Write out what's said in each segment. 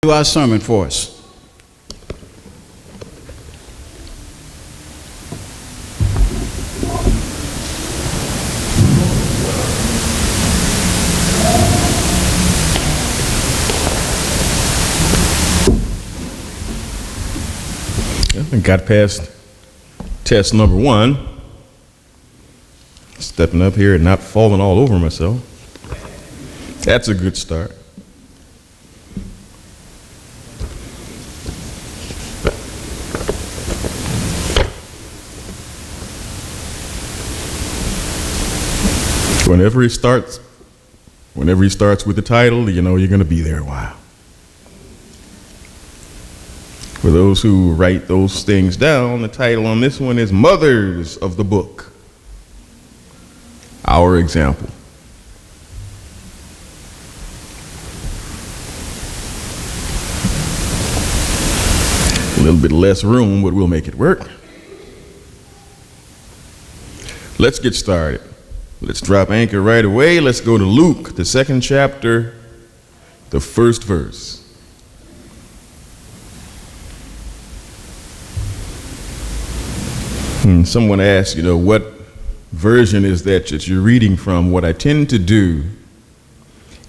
Do our sermon for us. I got past test number 1. Stepping up here and not falling all over myself. That's a good start. Whenever he starts with the title, you know you're going to be there a while. For those who write those things down, the title on this one is Mothers of the Book. Our example. A little bit less room, but we'll make it work. Let's get started. Let's drop anchor right away. Let's go to Luke, the 2nd chapter, the 1st verse. Someone asked, what version is that you're reading from? What I tend to do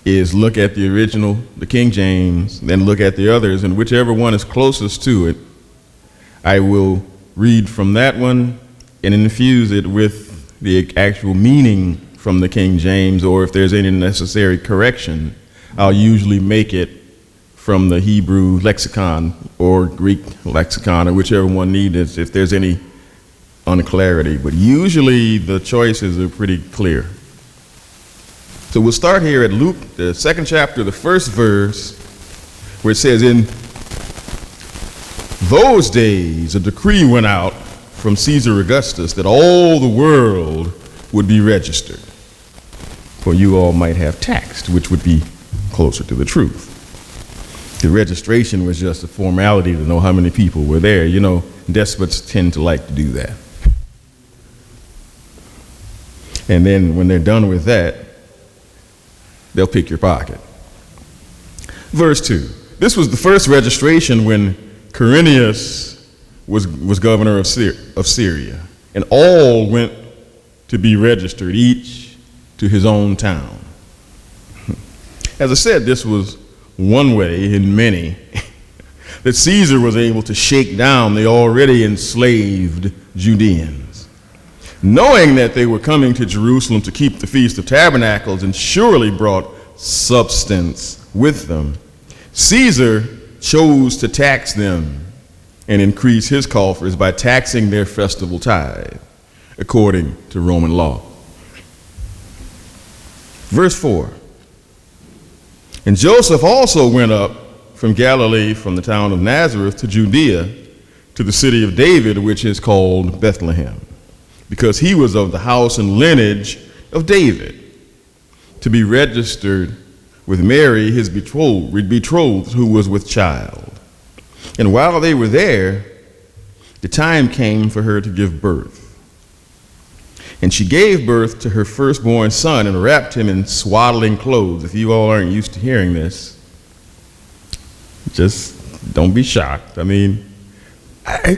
is look at the original, the King James, then look at the others, and whichever one is closest to it, I will read from that one and infuse it with the actual meaning from the King James, or if there's any necessary correction, I'll usually make it from the Hebrew lexicon or Greek lexicon, or whichever one needed, if there's any unclarity. But usually the choices are pretty clear. So we'll start here at Luke, the 2nd chapter, the 1st verse, where it says, "In those days a decree went out from Caesar Augustus that all the world would be registered. For you all might have taxed," which would be closer to the truth. The registration was just a formality to know how many people were there. Despots tend to like to do that. And then when they're done with that, they'll pick your pocket. Verse 2. This was the first registration when Quirinius was governor of Syria, and all went to be registered, each to his own town. As I said, this was one way in many that Caesar was able to shake down the already enslaved Judeans. Knowing that they were coming to Jerusalem to keep the Feast of Tabernacles and surely brought substance with them, Caesar chose to tax them and increase his coffers by taxing their festival tithe, according to Roman law. Verse 4. "And Joseph also went up from Galilee, from the town of Nazareth to Judea, to the city of David, which is called Bethlehem, because he was of the house and lineage of David, to be registered with Mary, his betrothed, who was with child. And while they were there, the time came for her to give birth. And she gave birth to her firstborn son and wrapped him in swaddling clothes." If you all aren't used to hearing this, just don't be shocked.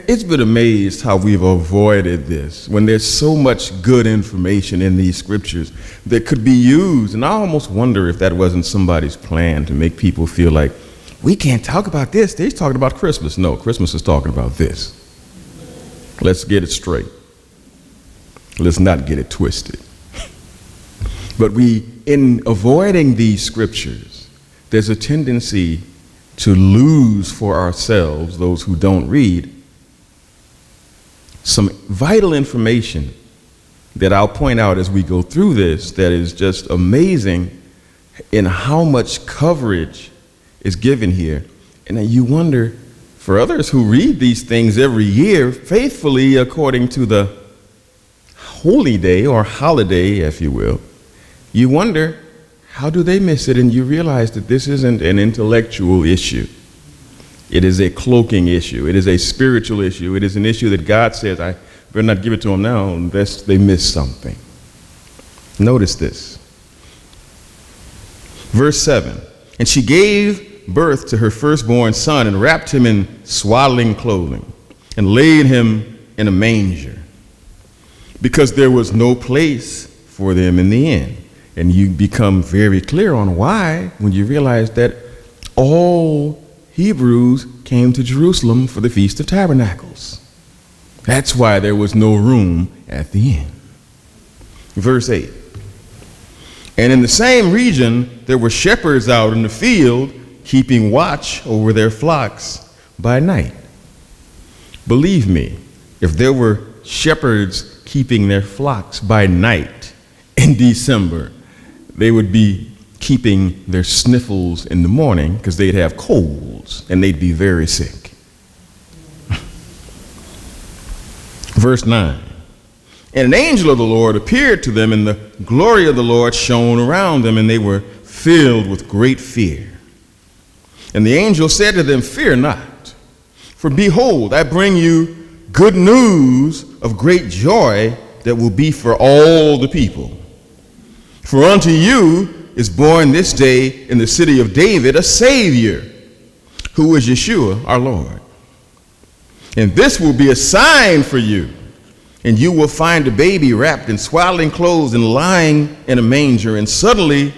It's been amazed how we've avoided this when there's so much good information in these scriptures that could be used. And I almost wonder if that wasn't somebody's plan to make people feel like, we can't talk about this. They're talking about Christmas. No, Christmas is talking about this. Let's get it straight. Let's not get it twisted. But in avoiding these scriptures, there's a tendency to lose for ourselves, those who don't read, some vital information that I'll point out as we go through this that is just amazing in how much coverage is given here. And then you wonder, for others who read these things every year faithfully according to the holy day or holiday, if you will, you wonder, how do they miss it? And you realize that this isn't an intellectual issue. It is a cloaking issue. It is a spiritual issue. It is an issue that God says, I better not give it to them now unless they miss something. Notice this. Verse 7. "And she gave birth to her firstborn son and wrapped him in swaddling clothing and laid him in a manger because there was no place for them in the inn. And you become very clear on why when you realize that all Hebrews came to Jerusalem for the Feast of Tabernacles. That's why there was no room at the inn. Verse 8. And in the same region, there were shepherds out in the field, keeping watch over their flocks by night. Believe me, if there were shepherds keeping their flocks by night in December, they would be keeping their sniffles in the morning because they'd have colds and they'd be very sick. Verse 9. And an angel of the Lord appeared to them, and the glory of the Lord shone around them, and they were filled with great fear. And the angel said to them, "Fear not, for behold, I bring you good news of great joy that will be for all the people. For unto you is born this day in the city of David a Savior, who is Yeshua our Lord. And this will be a sign for you. And you will find a baby wrapped in swaddling clothes and lying in a manger." And suddenly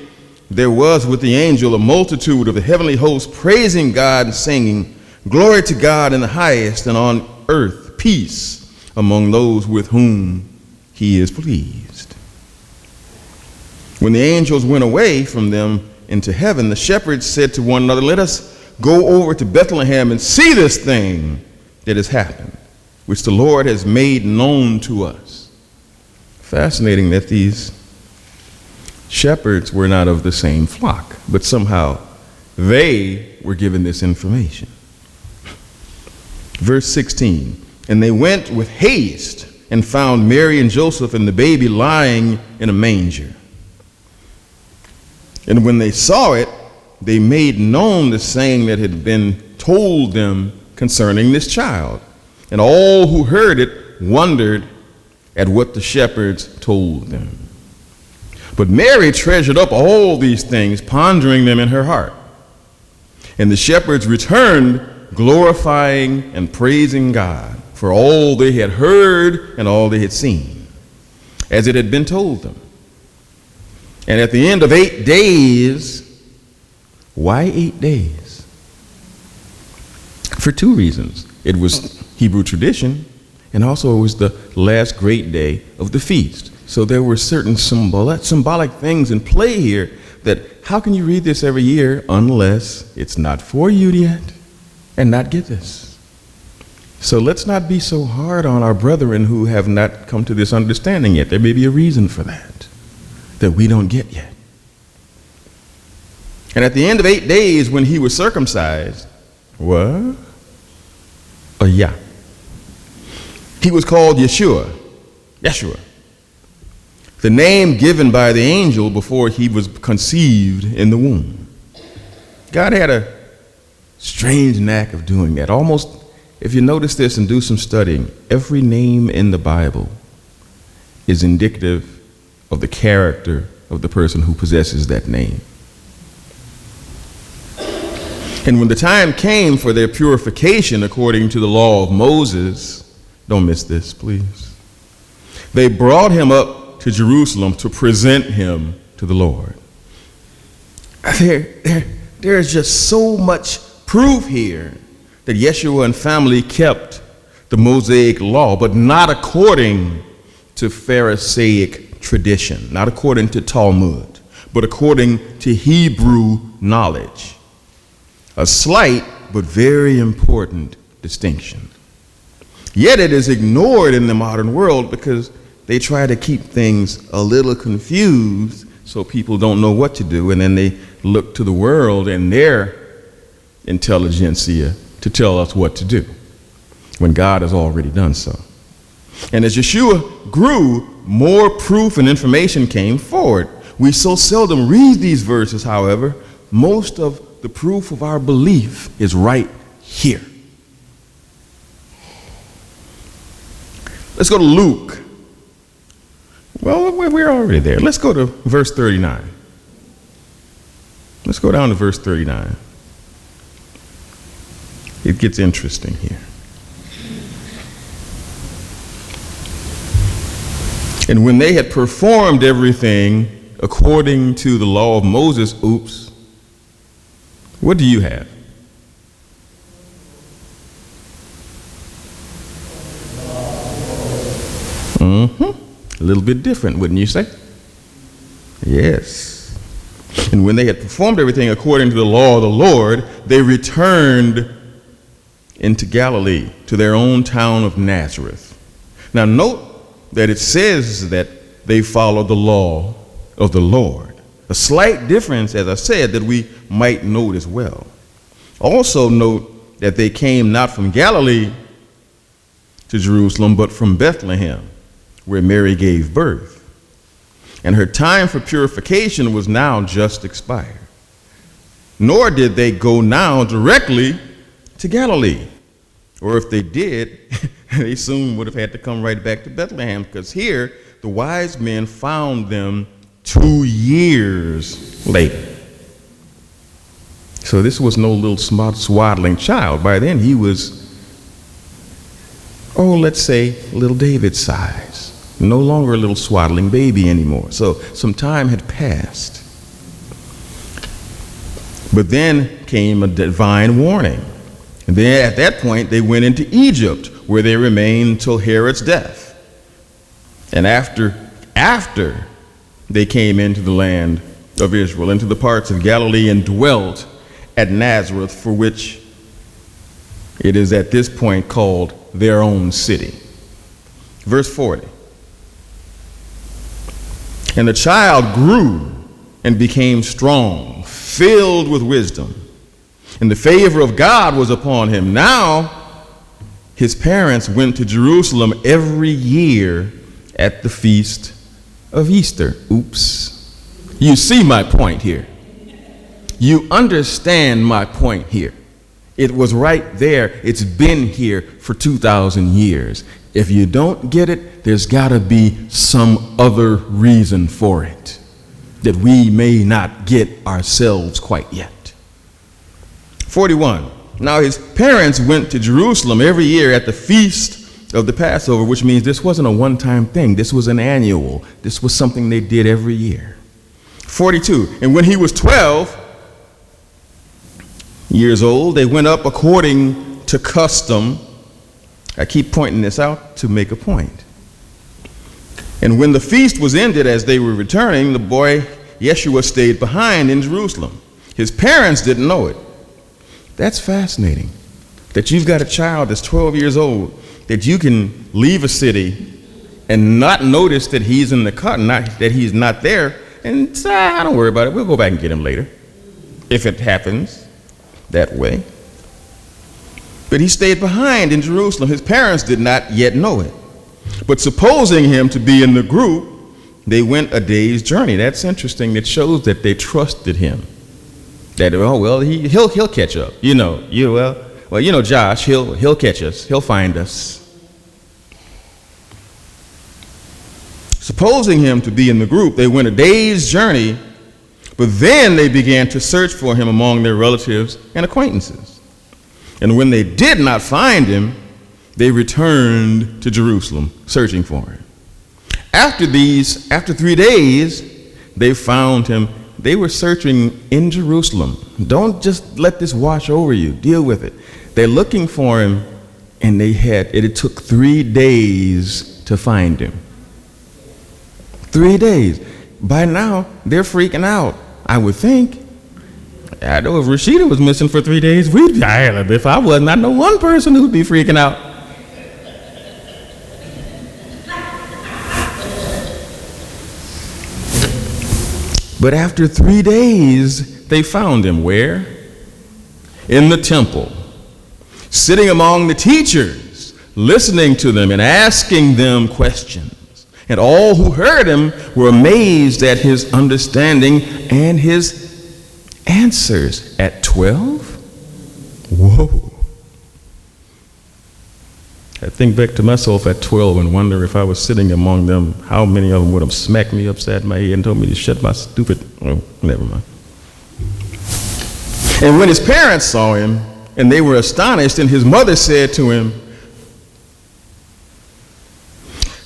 there was with the angel a multitude of the heavenly hosts praising God and singing, "Glory to God in the highest, and on earth peace among those with whom he is pleased." When the angels went away from them into heaven, the shepherds said to one another, "Let us go over to Bethlehem and see this thing that has happened, which the Lord has made known to us." Fascinating that these shepherds were not of the same flock, but somehow they were given this information. Verse 16, and they went with haste and found Mary and Joseph and the baby lying in a manger. And when they saw it, they made known the saying that had been told them concerning this child. And all who heard it wondered at what the shepherds told them. But Mary treasured up all these things, pondering them in her heart. And the shepherds returned, glorifying and praising God for all they had heard and all they had seen, as it had been told them. And at the end of 8 days, why 8 days? For two reasons. It was Hebrew tradition, and also it was the last great day of the feast. So there were certain symbolic things in play here that how can you read this every year unless it's not for you yet and not get this? So let's not be so hard on our brethren who have not come to this understanding yet. There may be a reason for that we don't get yet. And at the end of 8 days when he was circumcised, what? He was called Yeshua, the name given by the angel before he was conceived in the womb. God had a strange knack of doing that. Almost, if you notice this and do some studying, every name in the Bible is indicative of the character of the person who possesses that name. And when the time came for their purification according to the law of Moses, don't miss this, please, they brought him up to Jerusalem to present him to the Lord. There is just so much proof here that Yeshua and family kept the Mosaic law, but not according to Pharisaic tradition, not according to Talmud, but according to Hebrew knowledge. A slight but very important distinction. Yet it is ignored in the modern world because they try to keep things a little confused so people don't know what to do, and then they look to the world and their intelligentsia to tell us what to do when God has already done so. And as Yeshua grew, more proof and information came forward. We so seldom read these verses, however, most of the proof of our belief is right here. Let's go to Luke. Well, we're already there. Let's go to verse 39. Let's go down to verse 39. it gets interesting here. And when they had performed everything according to the law of Moses, oops, what do you have? A little bit different, wouldn't you say? Yes. And when they had performed everything according to the law of the Lord, they returned into Galilee, to their own town of Nazareth. Now note that it says that they followed the law of the Lord. A slight difference, as I said, that we might note as well. Also note that they came not from Galilee to Jerusalem, but from Bethlehem, where Mary gave birth. And her time for purification was now just expired. Nor did they go now directly to Galilee. Or if they did, they soon would have had to come right back to Bethlehem, because here the wise men found them 2 years later. So this was no little smart swaddling child. By then he was, let's say little David's size. No longer a little swaddling baby anymore. So some time had passed. But then came a divine warning. And then at that point, they went into Egypt, where they remained until Herod's death. And after they came into the land of Israel, into the parts of Galilee, and dwelt at Nazareth, for which it is at this point called their own city. Verse 40. And the child grew and became strong, filled with wisdom, and the favor of God was upon him. Now his parents went to Jerusalem every year at the feast of Easter. Oops. You see my point here. You understand my point here. It was right there. It's been here for 2,000 years. If you don't get it, there's got to be some other reason for it that we may not get ourselves quite yet. 41. Now his parents went to Jerusalem every year at the feast of the Passover, which means this wasn't a one-time thing. This was an annual. This was something they did every year. 42. And when he was 12 years old, they went up according to custom. I keep pointing this out to make a point. And when the feast was ended, as they were returning, the boy Yeshua stayed behind in Jerusalem. His parents didn't know it. That's fascinating, that you've got a child that's 12 years old, that you can leave a city and not notice that he's in the cut, that he's not there, and say, don't worry about it, we'll go back and get him later, if it happens that way. But he stayed behind in Jerusalem. His parents did not yet know it. But supposing him to be in the group, they went a day's journey. That's interesting. That shows that they trusted him. That, he'll catch up. Josh, he'll catch us. He'll find us. Supposing him to be in the group, they went a day's journey, but then they began to search for him among their relatives and acquaintances. And when they did not find him, they returned to Jerusalem, searching for him. After 3 days, they found him. They were searching in Jerusalem. Don't just let this wash over you. Deal with it. They're looking for him, and it took 3 days to find him. 3 days. By now, they're freaking out, I would think. I know if Rashida was missing for 3 days, if I wasn't, I know one person who'd be freaking out. But after 3 days, they found him where? In the temple, sitting among the teachers, listening to them and asking them questions. And all who heard him were amazed at his understanding and his answers. At 12? Whoa. I think back to myself at 12 and wonder if I was sitting among them, how many of them would have smacked me upside my head and told me to shut my stupid, never mind. And when his parents saw him, And they were astonished, and his mother said to him,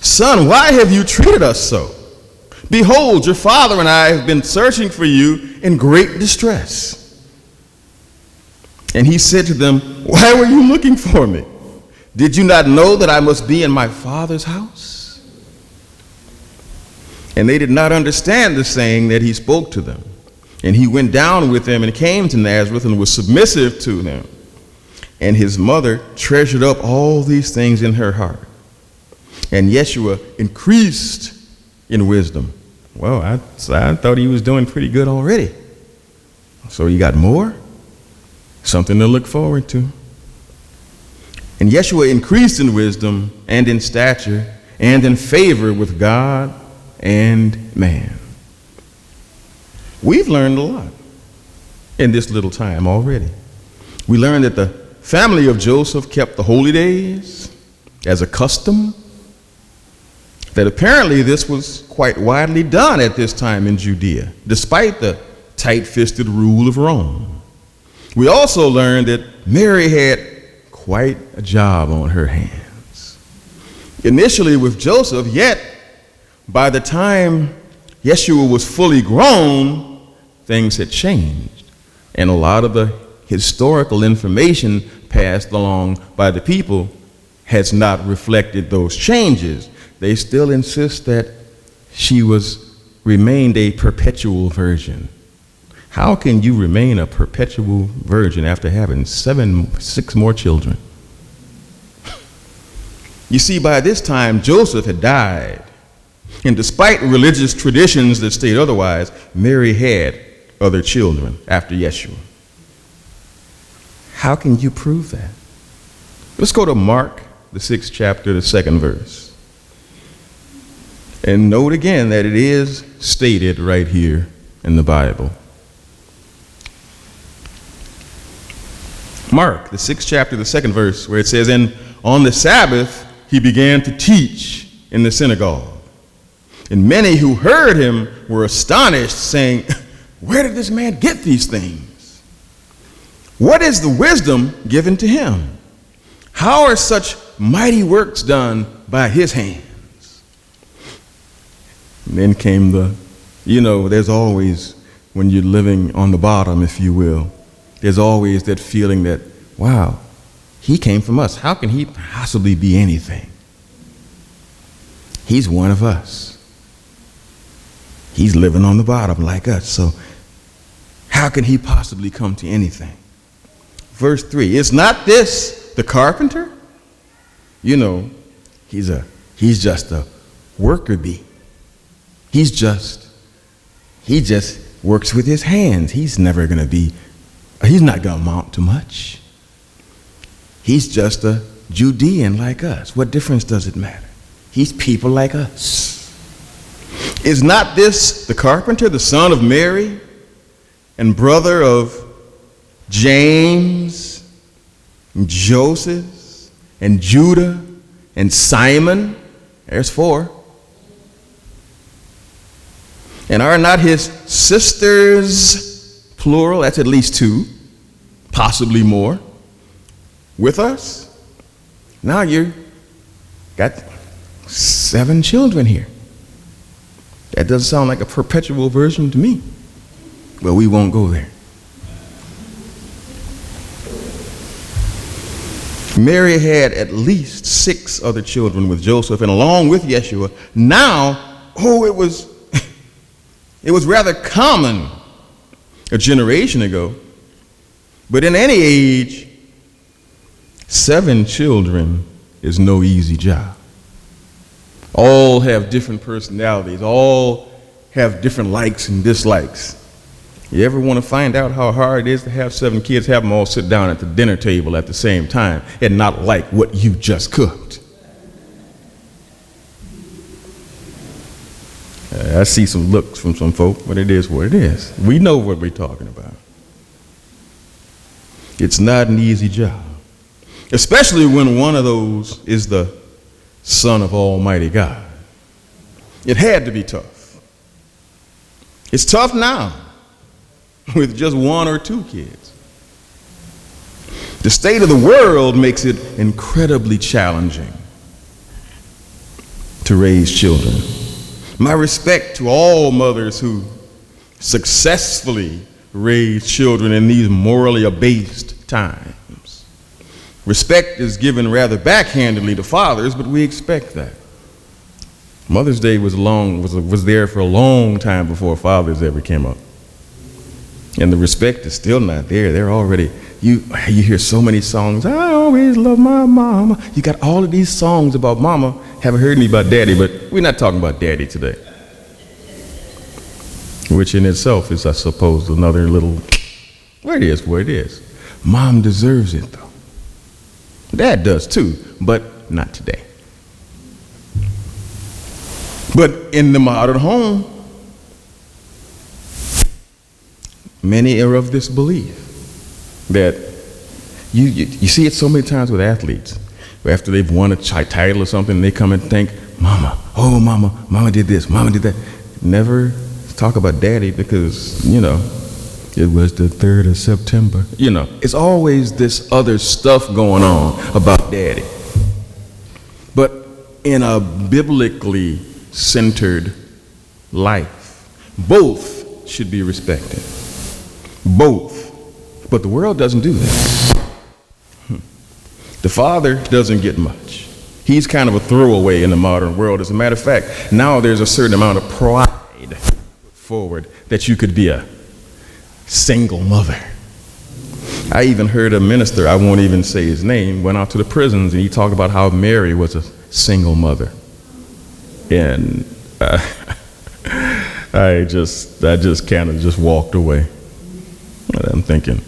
"Son, why have you treated us so? Behold, your father and I have been searching for you in great distress." And he said to them, "Why were you looking for me? Did you not know that I must be in my father's house?" And they did not understand the saying that he spoke to them. And he went down with them and came to Nazareth and was submissive to them. And his mother treasured up all these things in her heart. And Yeshua increased in wisdom. Well, I thought he was doing pretty good already. So you got more? Something to look forward to. And Yeshua increased in wisdom and in stature and in favor with God and man. We've learned a lot in this little time already. We learned that the family of Joseph kept the holy days as a custom, that apparently this was quite widely done at this time in Judea, despite the tight-fisted rule of Rome. We also learned that Mary had quite a job on her hands. Initially with Joseph, yet by the time Yeshua was fully grown, things had changed. And a lot of the historical information passed along by the people has not reflected those changes. They still insist that she remained a perpetual virgin. How can you remain a perpetual virgin after having 6 more children? You see, by this time, Joseph had died. And despite religious traditions that state otherwise, Mary had other children after Yeshua. How can you prove that? Let's go to Mark, the 6th chapter, the 2nd verse. And note again that it is stated right here in the Bible. Mark, the 6th chapter, the 2nd verse, where it says, "And on the Sabbath he began to teach in the synagogue. And many who heard him were astonished, saying, 'Where did this man get these things? What is the wisdom given to him? How are such mighty works done by his hands?'" And then came there's always, when you're living on the bottom, if you will, there's always that feeling that, wow, he came from us. How can he possibly be anything? He's one of us. He's living on the bottom like us. So how can he possibly come to anything? Verse 3, "Is not this the carpenter? He's just a worker bee. He just works with his hands. He's not going to amount to much. He's just a Judean like us. What difference does it matter? He's people like us. Is not this the carpenter, the son of Mary, and brother of James, and Joseph, and Judah, and Simon?" There's 4. "And are not his sisters," plural, that's at least 2, possibly more, "with us?" Now you got 7 children here. That doesn't sound like a perpetual virgin to me. Well, we won't go there. Mary had at least 6 other children with Joseph, and along with Yeshua. Now, it was rather common a generation ago. But in any age, 7 children is no easy job. All have different personalities. All have different likes and dislikes. You ever want to find out how hard it is to have 7 kids, have them all sit down at the dinner table at the same time and not like what you just cooked? I see some looks from some folk, but it is what it is. We know what we're talking about. It's not an easy job, especially when one of those is the Son of Almighty God. It had to be tough. It's tough now with just 1 or 2 kids. The state of the world makes it incredibly challenging to raise children. My respect to all mothers who successfully raise children in these morally abased times. Respect is given rather backhandedly to fathers, but we expect that. Mother's Day was there for a long time before Father's ever came up. And the respect is still not there. They're already, you hear so many songs, I always love my mama. You got all of these songs about mama. Haven't heard any about daddy, but we're not talking about daddy today. Which in itself is, I suppose, another little, well, it is what it is. Mom deserves it, though. Dad does too, but not today. But in the modern home, many are of this belief that you see it so many times with athletes. After they've won a title or something, they come and thank mama. Oh, mama did this, mama did that. Never talk about daddy because, you know, it was the 3rd of September. You know, it's always this other stuff going on about daddy. But in a biblically centered life, both should be respected. Both. But the world doesn't do that. The father doesn't get much. He's kind of a throwaway in the modern world. As a matter of fact, now there's a certain amount of pride forward that you could be a single mother. I even heard a minister, I won't even say his name, went out to the prisons and he talked about how Mary was a single mother. And I just kind of just walked away. And I'm thinking,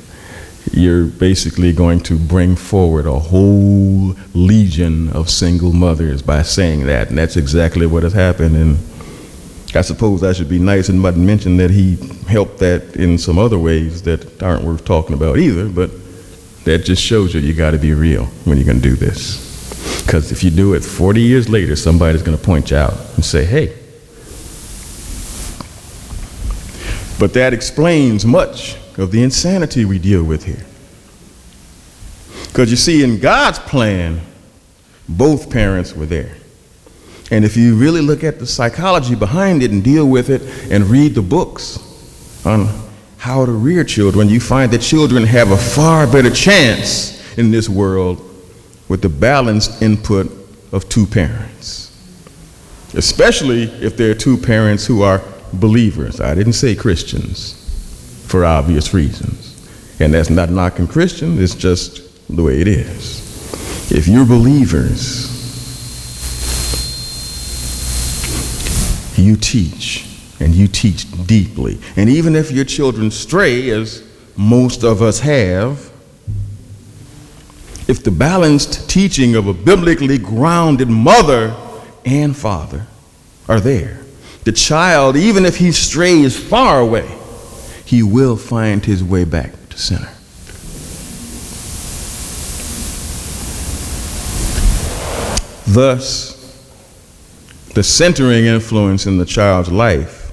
you're basically going to bring forward a whole legion of single mothers by saying that, and that's exactly what has happened. And I suppose I should be nice and not mention that he helped that in some other ways that aren't worth talking about either, but that just shows you got to be real when you're going to do this. Because if you do it 40 years later, somebody's going to point you out and say, hey. But that explains much of the insanity we deal with here. Because you see, in God's plan, both parents were there. And if you really look at the psychology behind it and deal with it and read the books on how to rear children, you find that children have a far better chance in this world with the balanced input of two parents. Especially if they're two parents who are believers. I didn't say Christians for obvious reasons. And that's not knocking Christians, it's just the way it is. If you're believers, you teach, and you teach deeply. And even if your children stray, as most of us have, if the balanced teaching of a biblically grounded mother and father are there, the child, even if he strays far away, he will find his way back to center. Thus, the centering influence in the child's life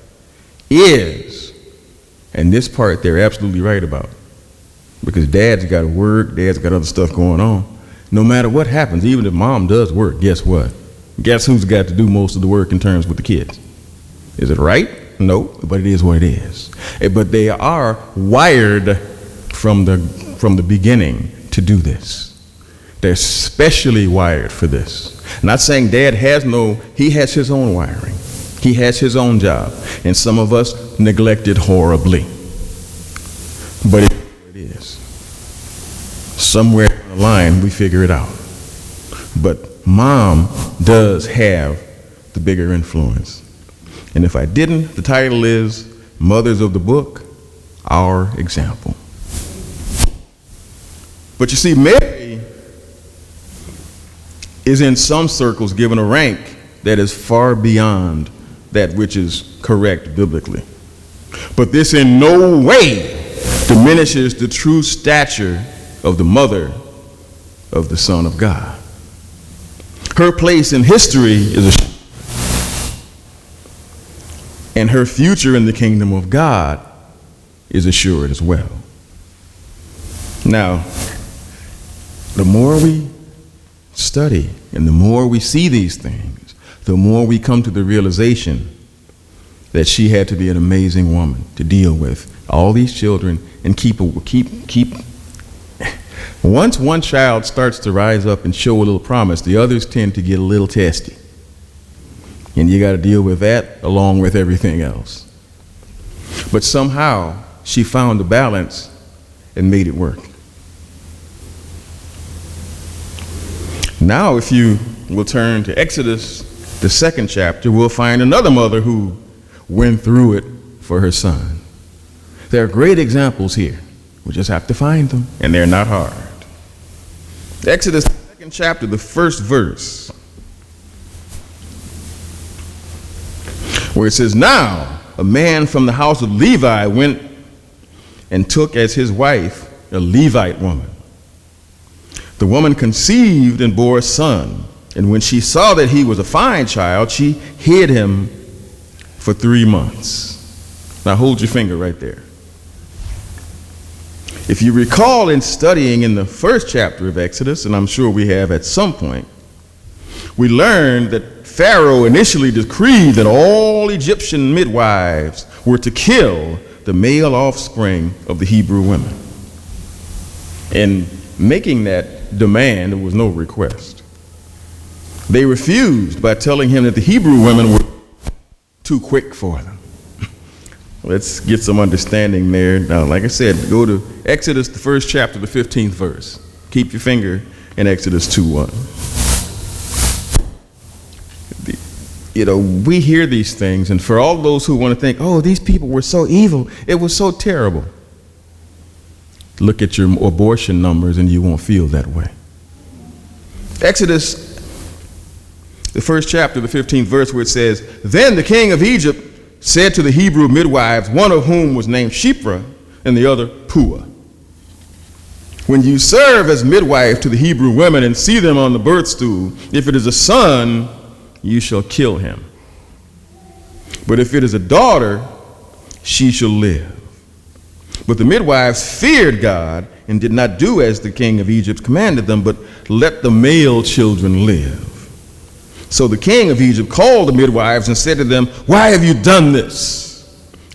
is, and this part they're absolutely right about, because dad's got to work, dad's got other stuff going on. No matter what happens, even if mom does work, guess what? Guess who's got to do most of the work in terms with the kids? Is it right? No, but it is what it is. But they are wired from the beginning to do this. They're specially wired for this. Not saying dad he has his own wiring. He has his own job. And some of us neglect it horribly. But it is. Somewhere on the line, we figure it out. But mom does have the bigger influence. And if I didn't, the title is Mothers of the Book, Our Example. But you see, Mary is in some circles given a rank that is far beyond that which is correct biblically. But this in no way diminishes the true stature of the mother of the Son of God. Her place in history is assured, and her future in the kingdom of God is assured as well. Now, The more we study and the more we see these things, the more we come to the realization that she had to be an amazing woman to deal with all these children and keep. Once one child starts to rise up and show a little promise, the others tend to get a little testy. And you got to deal with that along with everything else. But somehow she found the balance and made it work. Now, if you will turn to Exodus, the 2nd chapter, we'll find another mother who went through it for her son. There are great examples here. We just have to find them, and they're not hard. Exodus, the 2nd chapter, the 1st verse, where it says, "Now a man from the house of Levi went and took as his wife a Levite woman. The woman conceived and bore a son, and when she saw that he was a fine child, she hid him for 3 months." Now hold your finger right there. If you recall in studying in the 1st chapter of Exodus, and I'm sure we have at some point, we learned that Pharaoh initially decreed that all Egyptian midwives were to kill the male offspring of the Hebrew women. In making that demand, there was no request. They refused by telling him that the Hebrew women were too quick for them. Let's get some understanding there. Now, like I said, go to Exodus, the 1st chapter, the 15th verse. Keep your finger in Exodus 2:1. We hear these things, and for all those who want to think, oh, these people were so evil, it was so terrible. Look at your abortion numbers and you won't feel that way. Exodus, the 1st chapter, the 15th verse, where it says, "Then the king of Egypt said to the Hebrew midwives, one of whom was named Shiphrah and the other Puah, when you serve as midwife to the Hebrew women and see them on the birth stool, if it is a son, you shall kill him. But if it is a daughter, she shall live." But the midwives feared God and did not do as the king of Egypt commanded them, but let the male children live. So the king of Egypt called the midwives and said to them, "Why have you done this?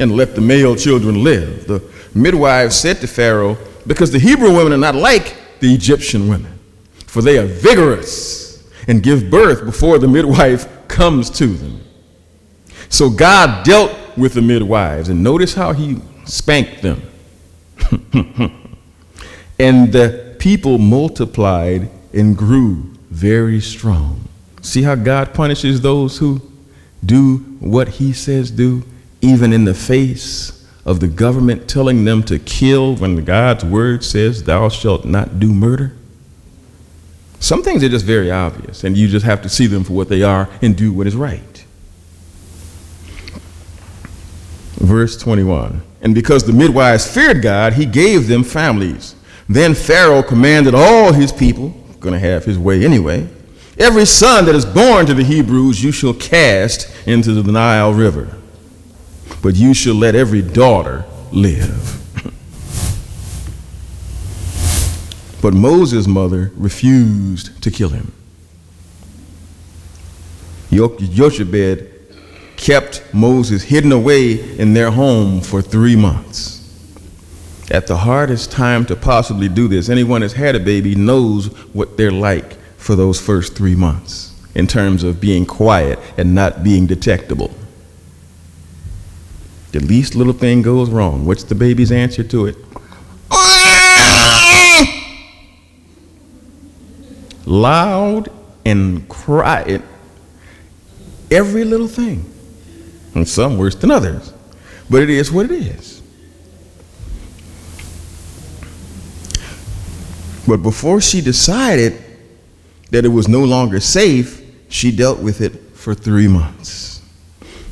And let the male children live." The midwives said to Pharaoh, "Because the Hebrew women are not like the Egyptian women, for they are vigorous and give birth before the midwife comes to them." So God dealt with the midwives, and notice how he spanked them. And the people multiplied and grew very strong. See how God punishes those who do what he says do, even in the face of the government telling them to kill when God's word says, "Thou shalt not do murder"? Some things are just very obvious, and you just have to see them for what they are and do what is right. Verse 21, "And because the midwives feared God, he gave them families. Then Pharaoh commanded all his people," going to have his way anyway, "every son that is born to the Hebrews you shall cast into the Nile River, but you shall let every daughter live." But Moses' mother refused to kill him. Jochebed kept Moses hidden away in their home for 3 months. At the hardest time to possibly do this, anyone that's had a baby knows what they're like for those first 3 months in terms of being quiet and not being detectable. The least little thing goes wrong. What's the baby's answer to it? Loud and quiet. Every little thing. And some worse than others. But it is what it is. But before she decided that it was no longer safe, she dealt with it for 3 months.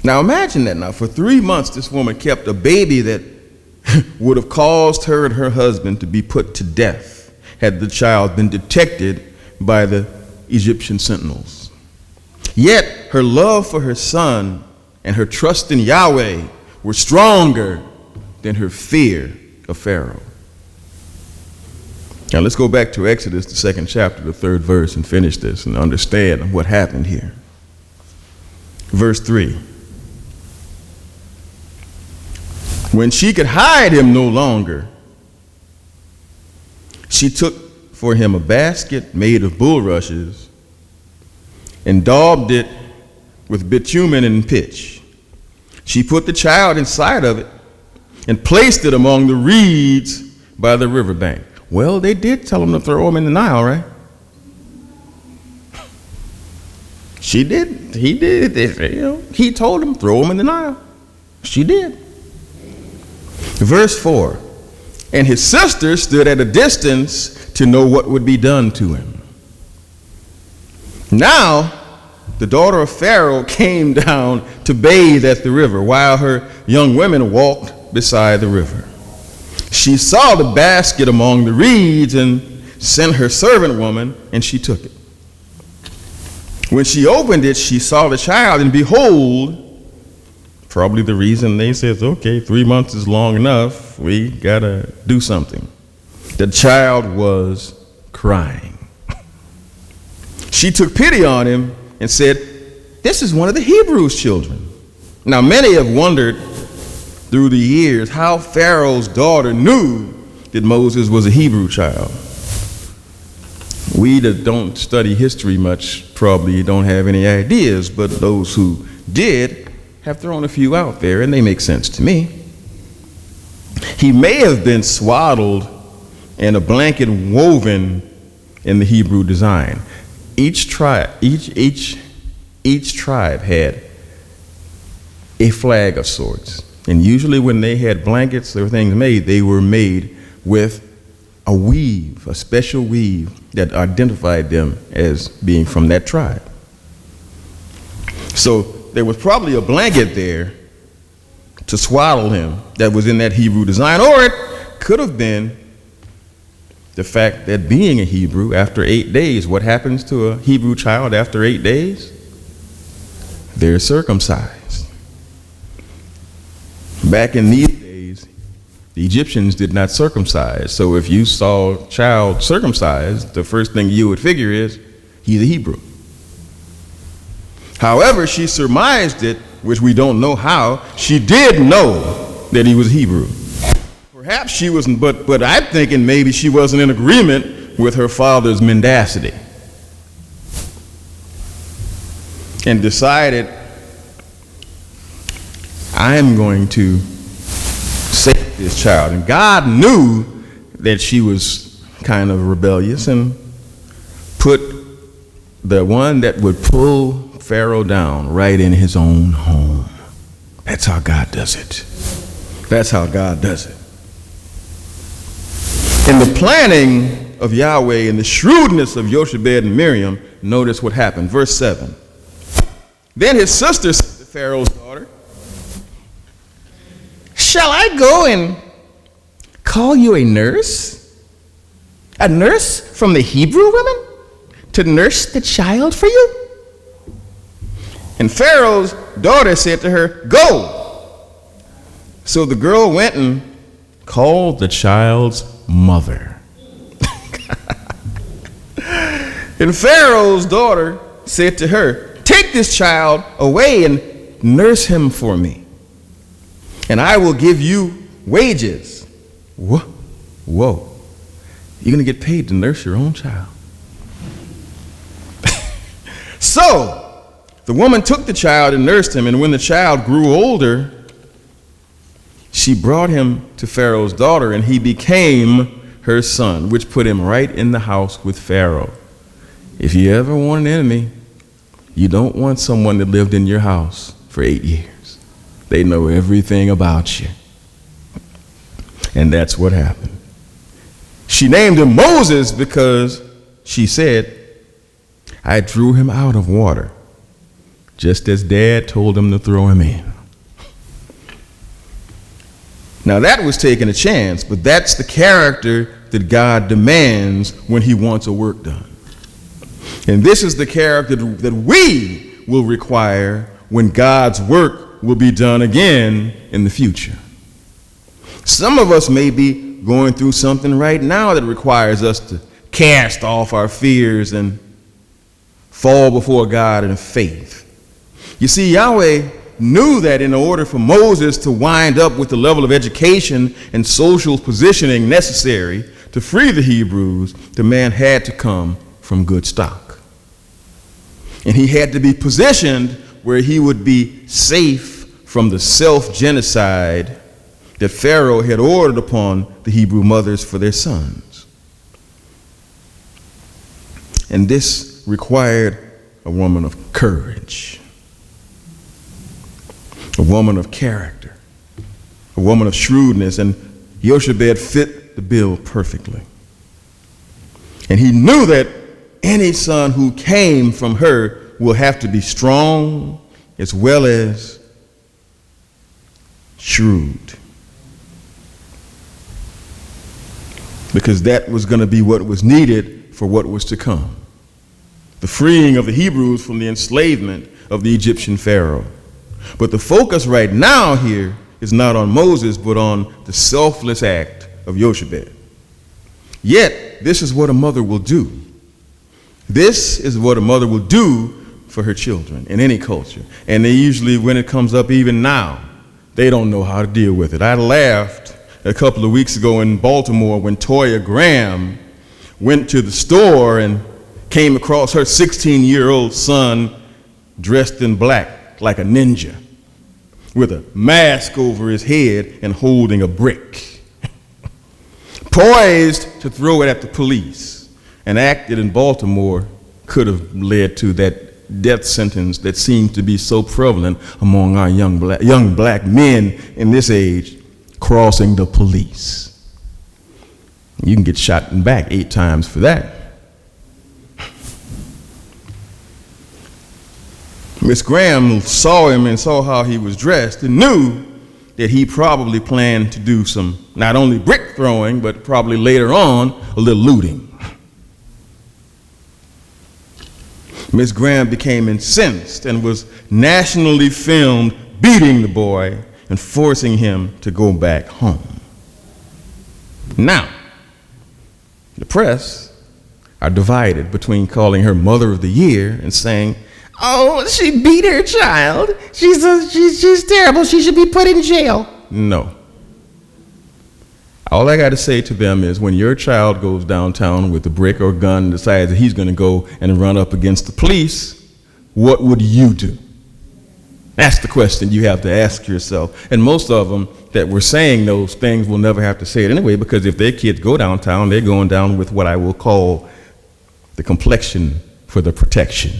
Now imagine that now. For 3 months, this woman kept a baby that would have caused her and her husband to be put to death had the child been detected by the Egyptian sentinels. Yet her love for her son and her trust in Yahweh were stronger than her fear of Pharaoh. Now let's go back to Exodus, the 2nd chapter, the 3rd verse, and finish this and understand what happened here. Verse 3. When she could hide him no longer, she took for him a basket made of bulrushes and daubed it with bitumen and pitch. She put the child inside of it and placed it among the reeds by the riverbank. Well, they did tell him to throw him in the Nile, right? She did. He did. He told him, throw him in the Nile. She did. Verse 4. And his sister stood at a distance to know what would be done to him. Now, the daughter of Pharaoh came down to bathe at the river, while her young women walked beside the river. She saw the basket among the reeds and sent her servant woman, and she took it. When she opened it, she saw the child, and behold, probably the reason they said, okay, 3 months is long enough, we gotta do something. The child was crying. She took pity on him and said, this is one of the Hebrews' children. Now many have wondered through the years how Pharaoh's daughter knew that Moses was a Hebrew child. We that don't study history much probably don't have any ideas, but those who did have thrown a few out there, and they make sense to me. He may have been swaddled in a blanket woven in the Hebrew design. Each tribe had a flag of sorts, and usually when they had blankets or things made, they were made with a weave, a special weave that identified them as being from that tribe. So there was probably a blanket there to swaddle him that was in that Hebrew design, or it could have been the fact that being a Hebrew, after 8 days, what happens to a Hebrew child after 8 days? They're circumcised. Back in these days, the Egyptians did not circumcise. So if you saw a child circumcised, the first thing you would figure is, he's a Hebrew. However, she surmised it, which we don't know how. She did know that he was Hebrew. Perhaps she wasn't, but I'm thinking maybe she wasn't in agreement with her father's mendacity and decided, I'm going to save this child. And God knew that she was kind of rebellious and put the one that would pull Pharaoh down right in his own home. That's how God does it. That's how God does it. In the planning of Yahweh and the shrewdness of Jochebed and Miriam, notice what happened. Verse 7. Then his sister said to Pharaoh's daughter, shall I go and call you a nurse? A nurse from the Hebrew women to nurse the child for you? And Pharaoh's daughter said to her, go. So the girl went and called the child's mother. And Pharaoh's daughter said to her, take this child away and nurse him for me, and I will give you wages. Whoa. You're going to get paid to nurse your own child. So the woman took the child and nursed him, and when the child grew older, she brought him to Pharaoh's daughter, and he became her son, which put him right in the house with Pharaoh. If you ever want an enemy, you don't want someone that lived in your house for 8 years. They know everything about you. And that's what happened. She named him Moses because she said, I drew him out of water, just as Dad told him to throw him in. Now that was taking a chance, but that's the character that God demands when he wants a work done. And this is the character that we will require when God's work will be done again in the future. Some of us may be going through something right now that requires us to cast off our fears and fall before God in faith. You see, Yahweh knew that in order for Moses to wind up with the level of education and social positioning necessary to free the Hebrews, the man had to come from good stock. And he had to be positioned where he would be safe from the self-genocide that Pharaoh had ordered upon the Hebrew mothers for their sons. And this required a woman of courage, a woman of character, a woman of shrewdness, and Jochebed fit the bill perfectly. And he knew that any son who came from her will have to be strong as well as shrewd, because that was going to be what was needed for what was to come, the freeing of the Hebrews from the enslavement of the Egyptian Pharaoh. But the focus right now here is not on Moses, but on the selfless act of Jochebed. Yet, this is what a mother will do. This is what a mother will do for her children in any culture. And they usually, when it comes up even now, they don't know how to deal with it. I laughed a couple of weeks ago in Baltimore when Toya Graham went to the store and came across her 16-year-old son dressed in black like a ninja with a mask over his head and holding a brick, poised to throw it at the police. An act that in Baltimore could have led to that death sentence that seems to be so prevalent among our young black men in this age, crossing the police. You can get shot in the back 8 times for that. Miss Graham saw him and saw how he was dressed and knew that he probably planned to do some, not only brick throwing, but probably later on, a little looting. Miss Graham became incensed and was nationally filmed beating the boy and forcing him to go back home. Now, the press are divided between calling her Mother of the Year and saying, "Oh, she beat her child. She's terrible. She should be put in jail." No. All I got to say to them is when your child goes downtown with a brick or gun and decides that he's going to go and run up against the police, what would you do? That's the question you have to ask yourself. And most of them that were saying those things will never have to say it anyway, because if their kids go downtown, they're going down with what I will call the complexion for the protection.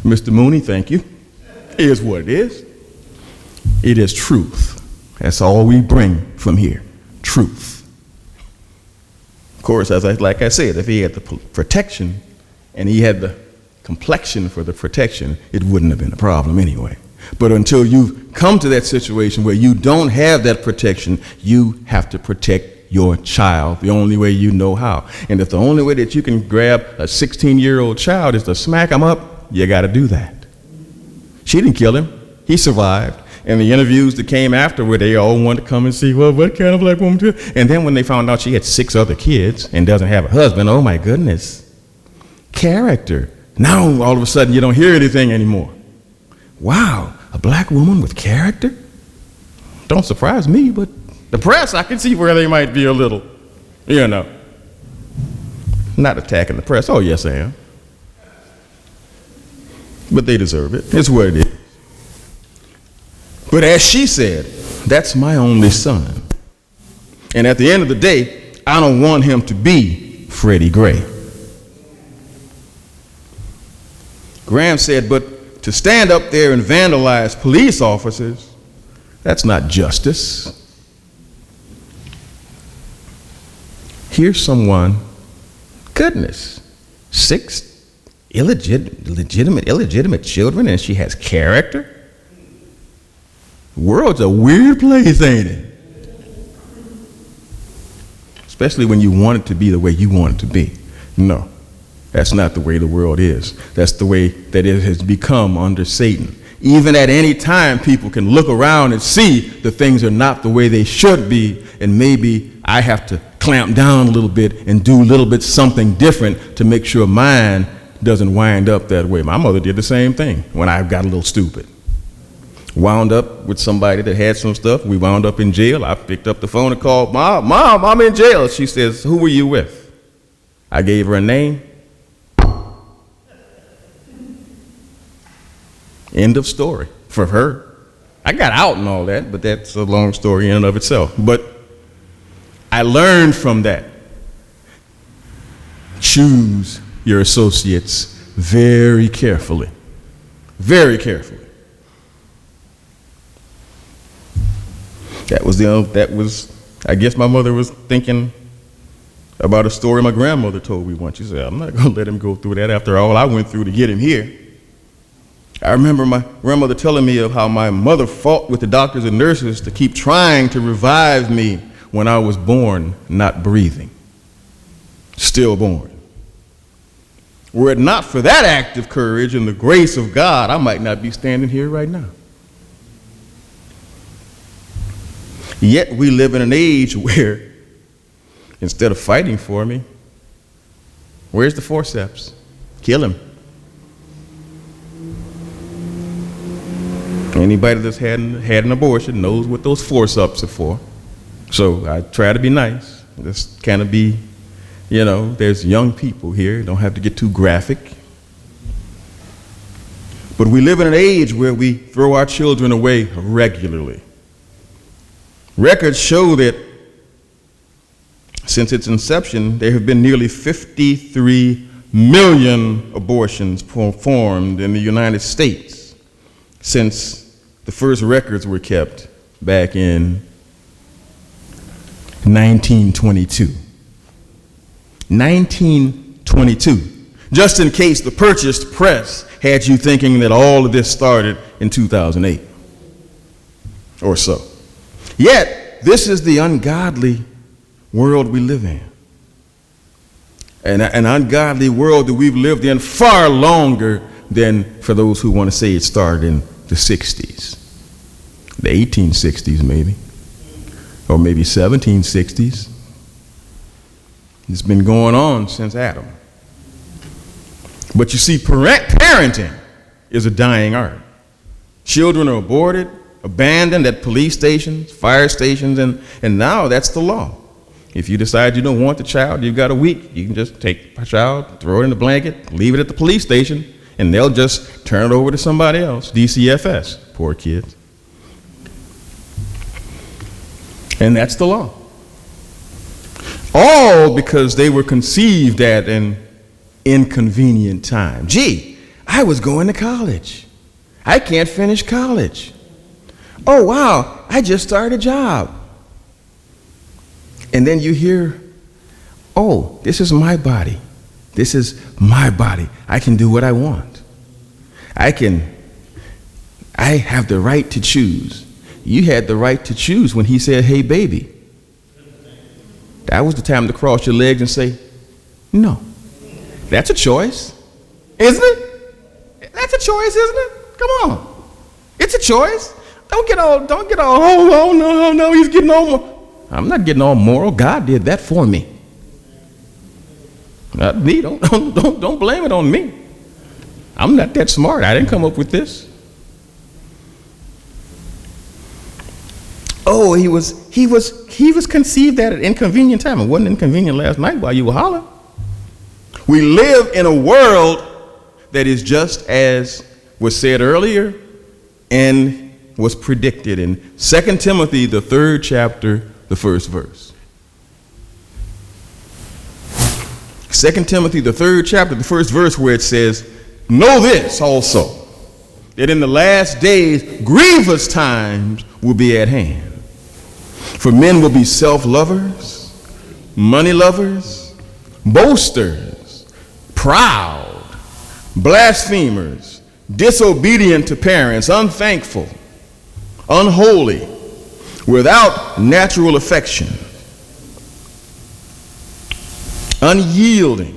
Mr. Mooney, thank you. Here's what it is. It is truth. That's all we bring from here, truth. Of course, like I said, if he had the protection and he had the complexion for the protection, it wouldn't have been a problem anyway. But until you've come to that situation where you don't have that protection, you have to protect your child the only way you know how. And if the only way that you can grab a 16-year-old child is to smack him up, you got to do that. She didn't kill him. He survived. And the interviews that came afterward, they all wanted to come and see, well, what kind of black woman too? And then when they found out she had 6 other kids and doesn't have a husband, oh my goodness. Character. Now all of a sudden you don't hear anything anymore. Wow, a black woman with character? Don't surprise me, but the press, I can see where they might be a little, not attacking the press. Oh, yes, I am. But they deserve it. It's what it is. But as she said, that's my only son. And at the end of the day, I don't want him to be Freddie Gray. Graham said, but to stand up there and vandalize police officers, that's not justice. Here's someone, goodness, 6 illegitimate children, and she has character? The world's a weird place, ain't it? Especially when you want it to be the way you want it to be. No, that's not the way the world is. That's the way that it has become under Satan. Even at any time, people can look around and see that things are not the way they should be, and maybe I have to clamp down a little bit and do a little bit something different to make sure mine doesn't wind up that way. My mother did the same thing when I got a little stupid. Wound up with somebody that had some stuff. We wound up in jail. I picked up the phone and called, Mom, I'm in jail. She says, who were you with? I gave her a name. End of story for her. I got out and all that, but that's a long story in and of itself. But I learned from that. Choose your associates very carefully. Very carefully. That was, I guess my mother was thinking about a story my grandmother told me once. She said, I'm not going to let him go through that after all I went through to get him here. I remember my grandmother telling me of how my mother fought with the doctors and nurses to keep trying to revive me when I was born, not breathing, stillborn. Were it not for that act of courage and the grace of God, I might not be standing here right now. Yet we live in an age where instead of fighting for me, where's the forceps? Kill him. Anybody that's had an abortion knows what those forceps are for. So I try to be nice. Just kind of be, there's young people here. Don't have to get too graphic. But we live in an age where we throw our children away regularly. Records show that since its inception, there have been nearly 53 million abortions performed in the United States since the first records were kept back in 1922. 1922. Just in case the purchased press had you thinking that all of this started in 2008 or so. Yet, this is the ungodly world we live in. An ungodly world that we've lived in far longer than for those who want to say it started in the 60s, the 1860s maybe, or maybe 1760s. It's been going on since Adam. But you see, parenting is a dying art. Children are aborted, abandoned at police stations, fire stations, and now that's the law. If you decide you don't want the child, you've got a week. You can just take the child, throw it in the blanket, leave it at the police station, and they'll just turn it over to somebody else. DCFS, poor kids. And that's the law. All because they were conceived at an inconvenient time. Gee, I was going to college. I can't finish college. Oh, wow, I just started a job. And then you hear, oh, this is my body. This is my body. I can do what I want. I have the right to choose. You had the right to choose when he said, hey, baby. That was the time to cross your legs and say, no. That's a choice, isn't it? That's a choice, isn't it? Come on. It's a choice. Don't get all, oh, no, he's getting all, I'm not getting all moral. God did that for me. Not me. Don't blame it on me. I'm not that smart. I didn't come up with this. Oh, he was conceived at an inconvenient time. It wasn't inconvenient last night while you were hollering. We live in a world that is just as was said earlier and was predicted in 2 Timothy, the 3rd chapter, the 1st verse. 2 Timothy, the 3rd chapter, the 1st verse, where it says, know this also, that in the last days grievous times will be at hand. For men will be self-lovers, money lovers, boasters, proud, blasphemers, disobedient to parents, unthankful, unholy, without natural affection, unyielding,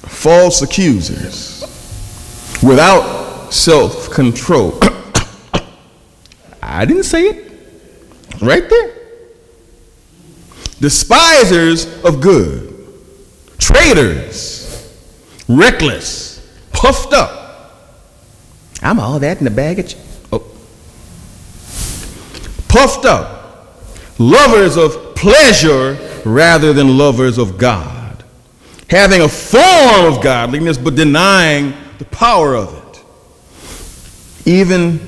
false accusers, without self-control. I didn't say it. Right there. Despisers of good, traitors, reckless, puffed up. I'm all that in the baggage. Oh. Puffed up, lovers of pleasure rather than lovers of God, having a form of godliness but denying the power of it. Even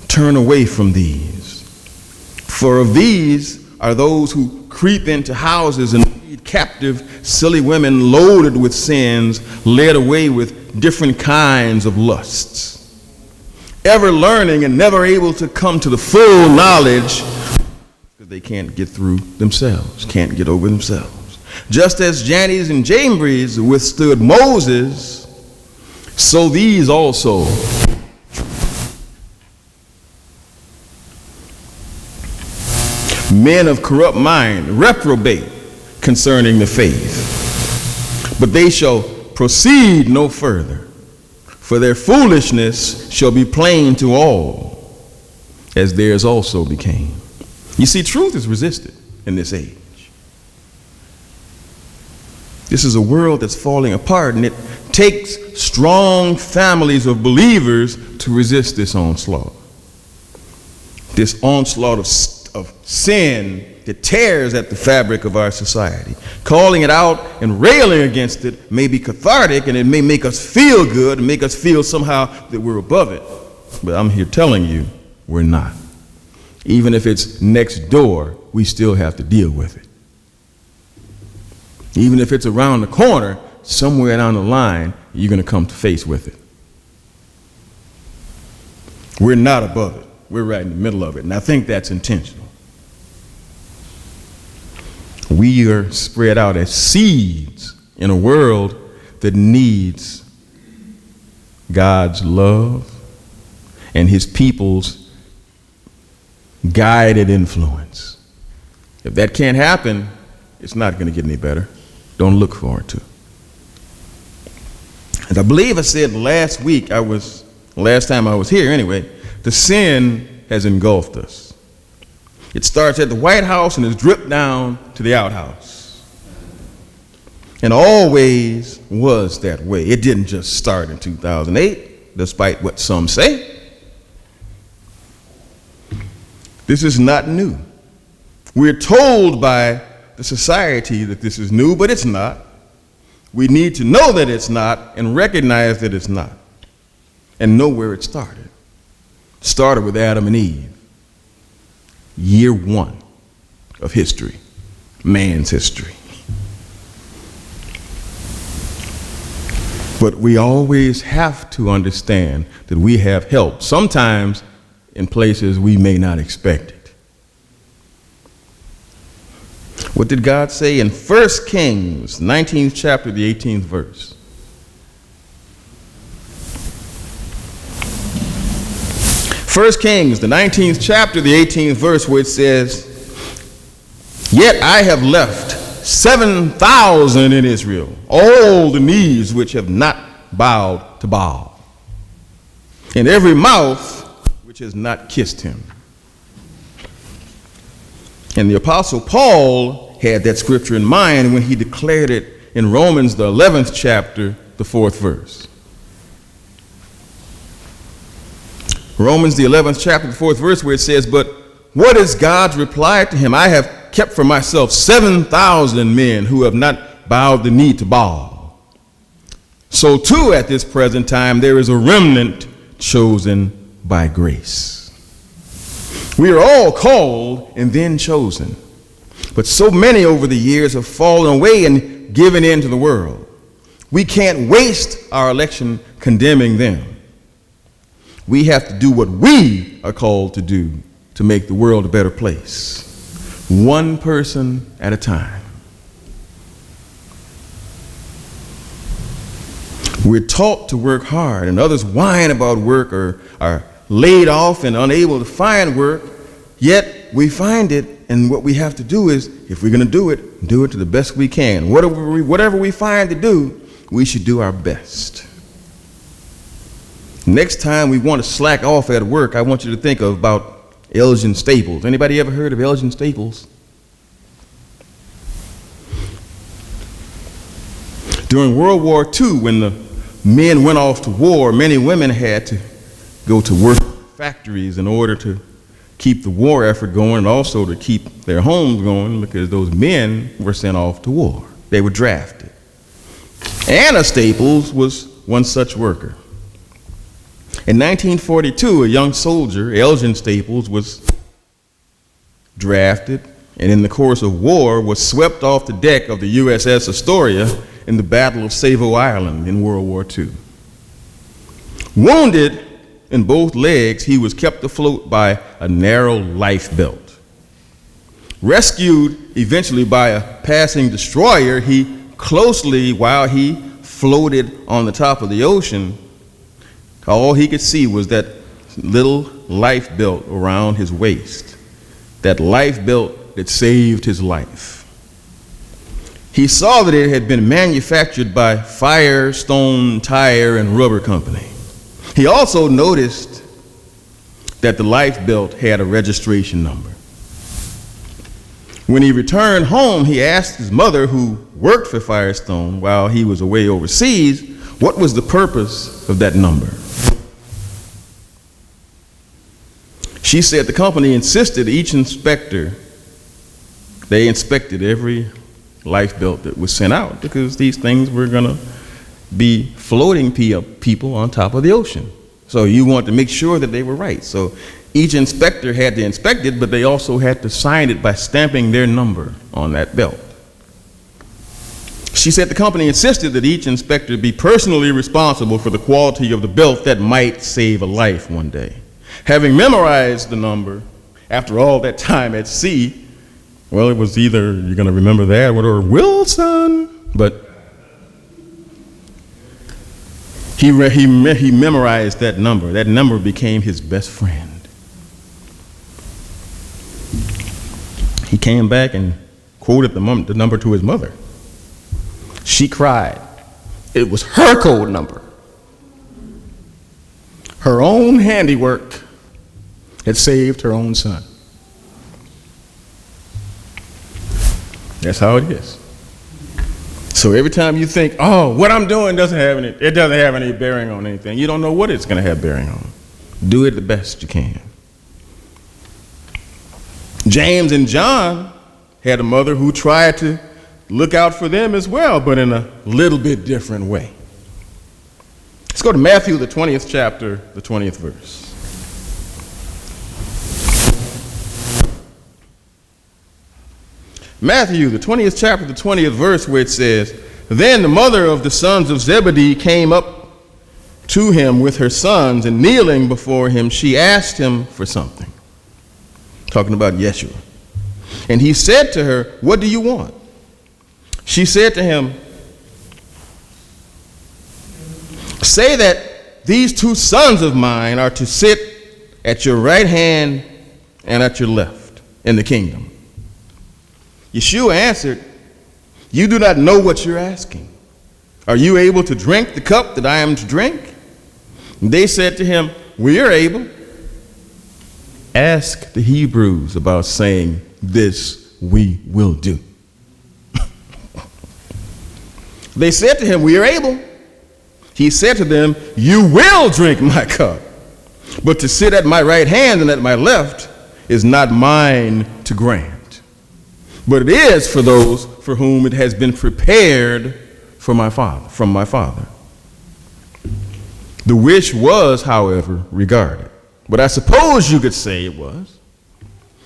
turn away from these. For of these are those who creep into houses and lead captive silly women loaded with sins, led away with different kinds of lusts, ever learning and never able to come to the full knowledge because they can't get through themselves, can't get over themselves. Just as Jannes and Jambres withstood Moses, so these also men of corrupt mind reprobate concerning the faith. But they shall proceed no further, for their foolishness shall be plain to all, as theirs also became. You see, truth is resisted in this age. This is a world that's falling apart, and it takes strong families of believers to resist this onslaught. This onslaught of sin that tears at the fabric of our society. Calling it out and railing against it may be cathartic, and it may make us feel good and make us feel somehow that we're above it. But I'm here telling you, we're not. Even if it's next door, we still have to deal with it. Even if it's around the corner, somewhere down the line, you're going to come to face with it. We're not above it. We're right in the middle of it, and I think that's intentional. We are spread out as seeds in a world that needs God's love and his people's guided influence. If that can't happen, it's not going to get any better. Don't look for it to. As I believe I said last time I was here anyway, the sin has engulfed us. It starts at the White House and is dripped down to the outhouse. And always was that way. It didn't just start in 2008, despite what some say. This is not new. We're told by the society that this is new, but it's not. We need to know that it's not and recognize that it's not, and know where it started. It started with Adam and Eve. Year one of history, man's history. But we always have to understand that we have help, sometimes in places we may not expect it. What did God say in 1 Kings, 19th chapter, the 18th verse? First Kings, the 19th chapter, the 18th verse, where it says, "Yet I have left 7,000 in Israel, all the knees which have not bowed to Baal, and every mouth which has not kissed him." And the Apostle Paul had that scripture in mind when he declared it in Romans, the 11th chapter, the 4th verse. Romans, the 11th chapter, the 4th verse, where it says, "But what is God's reply to him? I have kept for myself 7,000 men who have not bowed the knee to Baal. So too at this present time there is a remnant chosen by grace." We are all called and then chosen. But so many over the years have fallen away and given in to the world. We can't waste our election condemning them. We have to do what we are called to do to make the world a better place, one person at a time. We're taught to work hard, and others whine about work or are laid off and unable to find work, yet we find it, and what we have to do is, if we're going to do it to the best we can. Whatever we find to do, we should do our best. Next time we want to slack off at work, I want you to think about Elgin Staples. Anybody ever heard of Elgin Staples? During World War II, when the men went off to war, many women had to go to work factories in order to keep the war effort going and also to keep their homes going, because those men were sent off to war. They were drafted. Anna Staples was one such worker. In 1942, a young soldier, Elgin Staples, was drafted and in the course of war was swept off the deck of the USS Astoria in the Battle of Savo Island in World War II. Wounded in both legs, he was kept afloat by a narrow life belt. Rescued eventually by a passing destroyer, while he floated on the top of the ocean, all he could see was that little life belt around his waist, that life belt that saved his life. He saw that it had been manufactured by Firestone Tire and Rubber Company. He also noticed that the life belt had a registration number. When he returned home, he asked his mother, who worked for Firestone while he was away overseas, what was the purpose of that number. She said the company insisted each inspector, they inspected every life belt that was sent out, because these things were going to be floating people on top of the ocean. So you want to make sure that they were right. So each inspector had to inspect it, but they also had to sign it by stamping their number on that belt. She said the company insisted that each inspector be personally responsible for the quality of the belt that might save a life one day. Having memorized the number after all that time at sea, well, it was either you're going to remember that or Wilson, but he memorized that number. That number became his best friend. He came back and quoted the number to his mother. She cried. It was her code number. Her own handiwork had saved her own son. That's how it is. So every time you think, oh, what I'm doing doesn't have any bearing on anything, you don't know what it's going to have bearing on. Do it the best you can. James and John had a mother who tried to look out for them as well, but in a little bit different way. Let's go to Matthew, the 20th chapter, the 20th verse. Matthew, the 20th chapter, the 20th verse, where it says, Then the mother of the sons of Zebedee came up to him with her sons, and kneeling before him, she asked him for something. Talking about Yeshua. And he said to her, What do you want? She said to him, Say that these two sons of mine are to sit at your right hand and at your left in the kingdom. Yeshua answered, You do not know what you're asking. Are you able to drink the cup that I am to drink? And they said to him, We are able. Ask the Hebrews about saying, This we will do. They said to him, We are able. He said to them, You will drink my cup, but to sit at my right hand and at my left is not mine to grant, but it is for those for whom it has been prepared from my Father. The wish was, however, regarded, but I suppose you could say it was.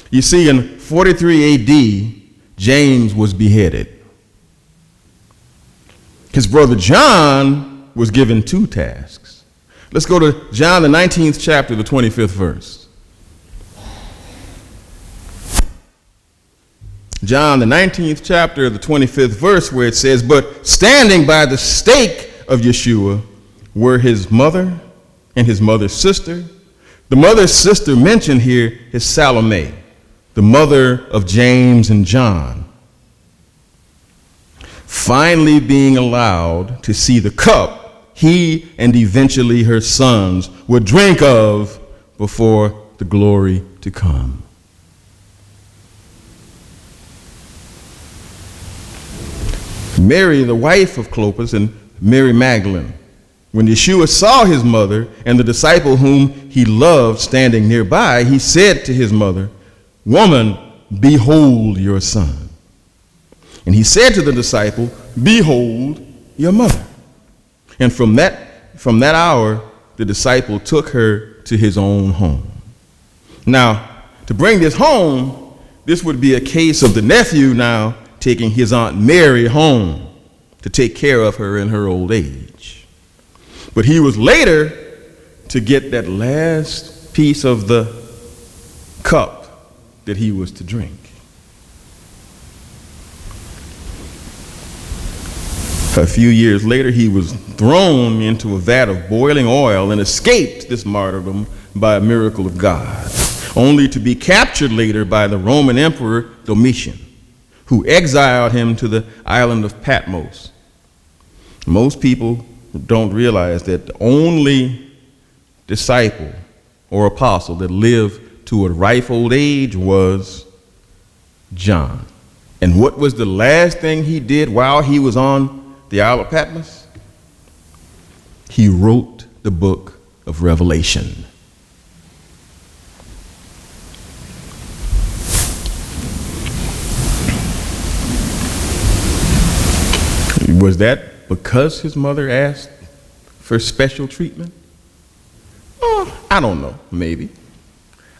You see, in 43 AD, James was beheaded. His brother John was given two tasks. Let's go to John, the 19th chapter, the 25th verse. John, the 19th chapter, the 25th verse, where it says, But standing by the stake of Yeshua were his mother and his mother's sister. The mother's sister mentioned here is Salome, the mother of James and John. Finally being allowed to see the cup he and eventually her sons would drink of before the glory to come. Mary, the wife of Clopas, and Mary Magdalene. When Yeshua saw his mother and the disciple whom he loved standing nearby, he said to his mother, "Woman, behold your son." And he said to the disciple, "Behold your mother." And from that hour, the disciple took her to his own home. Now, to bring this home, this would be a case of the nephew now taking his Aunt Mary home to take care of her in her old age. But he was later to get that last piece of the cup that he was to drink. A few years later, he was thrown into a vat of boiling oil and escaped this martyrdom by a miracle of God, only to be captured later by the Roman Emperor Domitian, who exiled him to the island of Patmos. Most people don't realize that the only disciple or apostle that lived to a ripe old age was John. And what was the last thing he did while he was on the Isle of Patmos? He wrote the book of Revelation. Was that because his mother asked for special treatment? Oh, I don't know, maybe.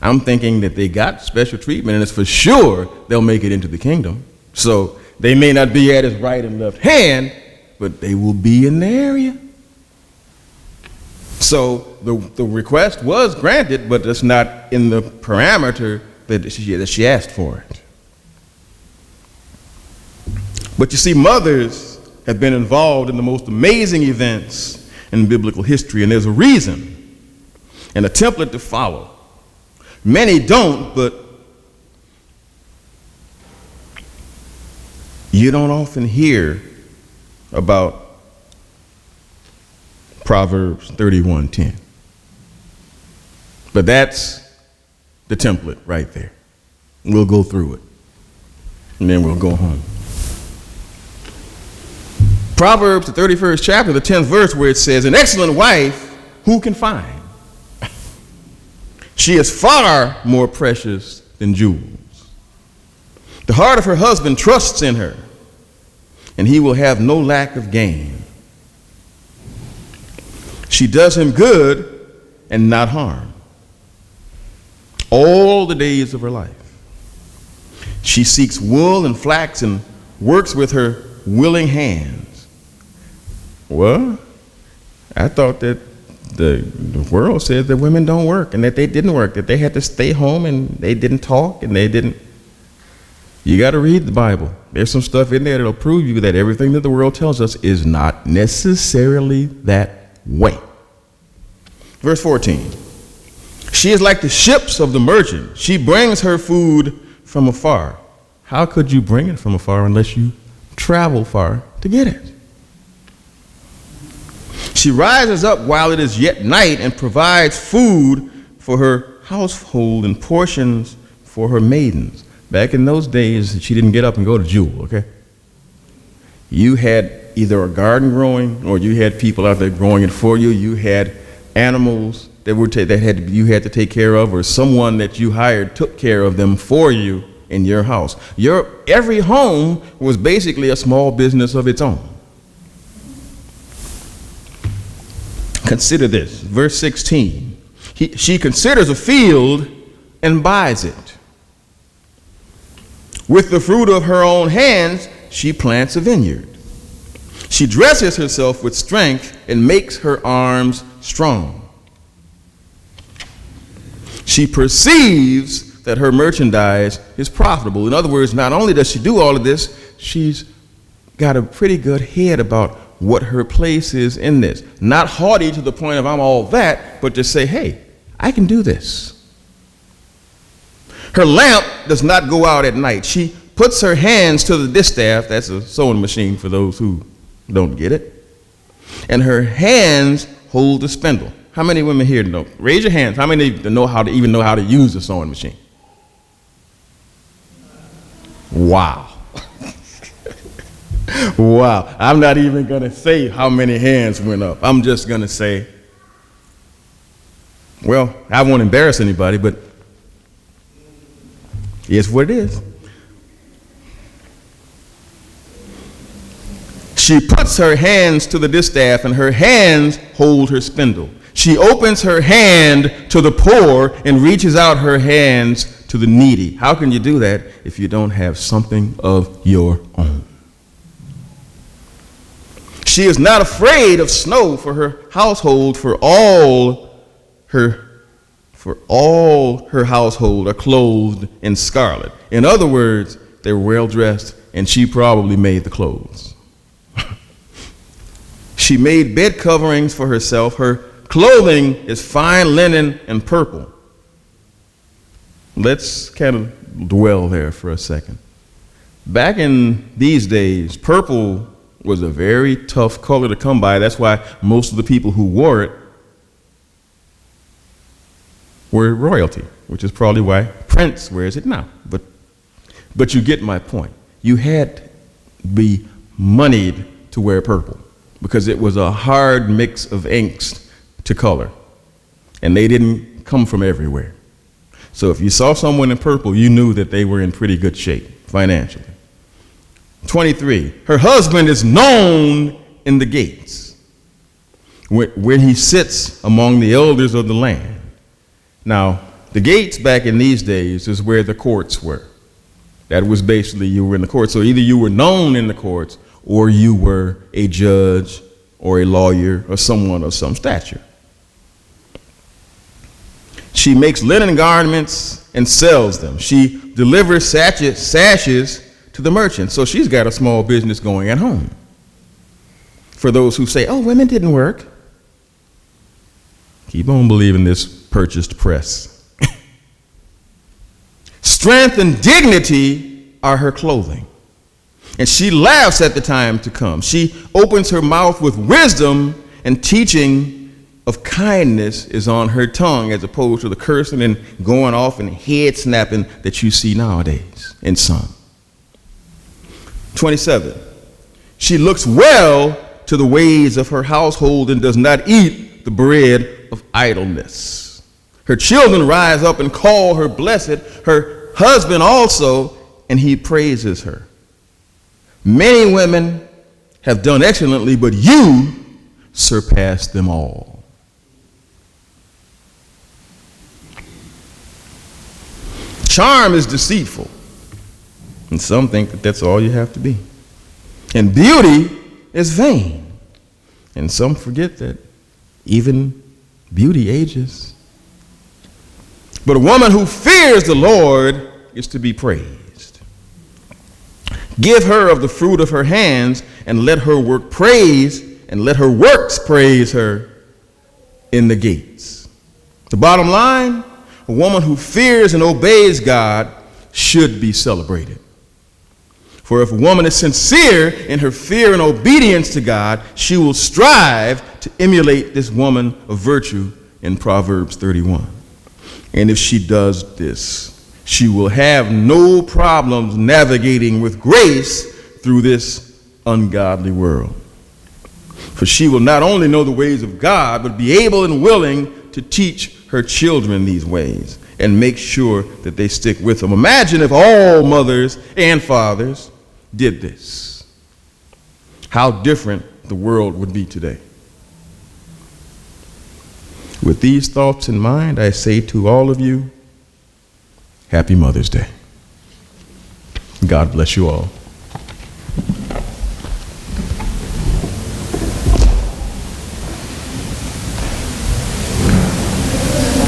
I'm thinking that they got special treatment, and it's for sure they'll make it into the kingdom. So they may not be at his right and left hand, but they will be in the area. So the request was granted, but it's not in the parameter that she asked for it. But you see, mothers have been involved in the most amazing events in biblical history, and there's a reason and a template to follow. Many don't, but you don't often hear about Proverbs 31:10. But that's the template right there. We'll go through it, and then we'll go home. Proverbs, the 31st chapter, the 10th verse, where it says, "An excellent wife who can find? She is far more precious than jewels. The heart of her husband trusts in her, and he will have no lack of gain. She does him good and not harm all the days of her life. She seeks wool and flax and works with her willing hands." Well, I thought that the world said that women don't work and that they didn't work, that they had to stay home and they didn't talk and they didn't. You got to read the Bible. There's some stuff in there that'll prove you that everything that the world tells us is not necessarily that way. Verse 14. "She is like the ships of the merchant. She brings her food from afar." How could you bring it from afar unless you travel far to get it? "She rises up while it is yet night and provides food for her household and portions for her maidens." Back in those days, she didn't get up and go to Jewel, okay? You had either a garden growing, or you had people out there growing it for you. You had animals that you had to take care of, or someone that you hired took care of them for you in your house. Every home was basically a small business of its own. Consider this, verse 16. She considers a field and buys it. With the fruit of her own hands, she plants a vineyard. She dresses herself with strength and makes her arms strong. She perceives that her merchandise is profitable. In other words, not only does she do all of this, she's got a pretty good head about what her place is in this. Not haughty to the point of I'm all that, but to say, hey, I can do this. Her lamp does not go out at night. She puts her hands to the distaff, that's a sewing machine for those who don't get it, and her hands hold the spindle. How many women here know? Raise your hands. How many know how to use a sewing machine? Wow. Wow. I'm not even going to say how many hands went up. I'm just going to say, well, I won't embarrass anybody, but it's what it is. She puts her hands to the distaff, and her hands hold her spindle. She opens her hand to the poor and reaches out her hands to the needy. How can you do that if you don't have something of your own? She is not afraid of snow for her household, for all her household are clothed in scarlet. In other words, they were well dressed, and she probably made the clothes. She made bed coverings for herself. Her clothing is fine linen and purple. Let's kind of dwell there for a second. Back in these days, purple was a very tough color to come by. That's why most of the people who wore it were royalty, which is probably why Prince wears it now. But you get my point. You had to be moneyed to wear purple because it was a hard mix of inks to color, and they didn't come from everywhere. So if you saw someone in purple, you knew that they were in pretty good shape financially. 23, her husband is known in the gates when he sits among the elders of the land. Now, the gates back in these days is where the courts were. That was basically you were in the courts. So either you were known in the courts or you were a judge or a lawyer or someone of some stature. She makes linen garments and sells them. She delivers sashes to the merchants. So she's got a small business going at home. For those who say, oh, women didn't work, keep on believing this purchased press. Strength and dignity are her clothing. And she laughs at the time to come. She opens her mouth with wisdom, and teaching of kindness is on her tongue, as opposed to the cursing and going off and head snapping that you see nowadays in some. 27. She looks well to the ways of her household and does not eat the bread of idleness. Her children rise up and call her blessed, her husband also, and he praises her. Many women have done excellently, but you surpass them all. Charm is deceitful, and some think that that's all you have to be. And beauty is vain, and some forget that even beauty ages. But a woman who fears the Lord is to be praised. Give her of the fruit of her hands, and let her work praise, and let her works praise her in the gates. The bottom line, a woman who fears and obeys God should be celebrated. For if a woman is sincere in her fear and obedience to God, she will strive to emulate this woman of virtue in Proverbs 31. And if she does this, she will have no problems navigating with grace through this ungodly world. For she will not only know the ways of God, but be able and willing to teach her children these ways and make sure that they stick with them. Imagine if all mothers and fathers did this. How different the world would be today. With these thoughts in mind, I say to all of you, Happy Mother's Day. God bless you all.